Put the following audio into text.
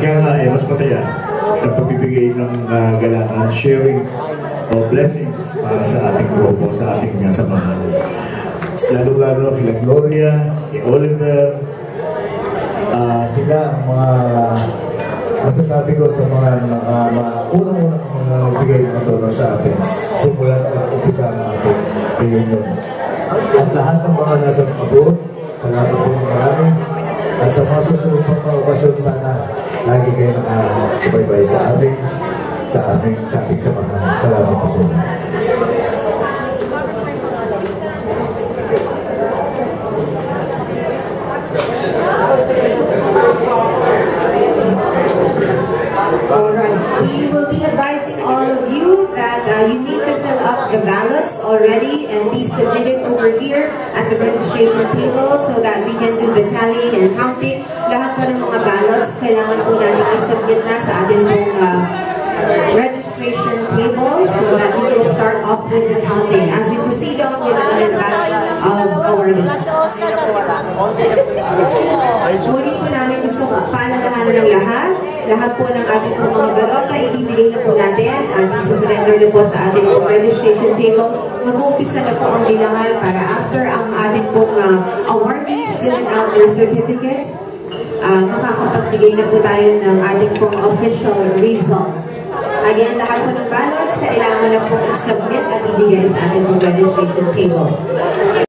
Kaya nga mas masaya sa pagbibigay ng galangan, sharing o blessings para sa ating grupo, sa ating samahan. Lalo-lalo kila Gloria, kay Oliver, sila ang mga masasabi ko sa mga unang-unang bigay ng tulong sa atin simulan at umpisa ng ating reunion. At lahat ng mga nasa abroad, salamat po marami. At sa mga susunod pang mga okasyon, sana lagi kayo nakasubaybay sa ating samahan. Salamat po sa inyo. Alright, we will be advising all of you that you need to fill up the ballots already and be submitted over here at the registration table so that we can do the tallying and counting. Lahat po ng mga ballots kailangan po natin i-submit na sa ating pong registration table so that we can start off with the counting as we proceed on with another batch of awardees. Muli po namin gusto paalalahanan ng lahat po ng ating mga balot na ibibigay na po natin at isa-surrender na po sa ating registration table. Mag-uumpisa na po ang bilangan para after ang ating pong awardees filling out their certificates, makakapagbigay na po tayo ng ating pong official result. Again, lahat po ng ballots kailangan na po i-submit at ibigay sa ating pong registration table.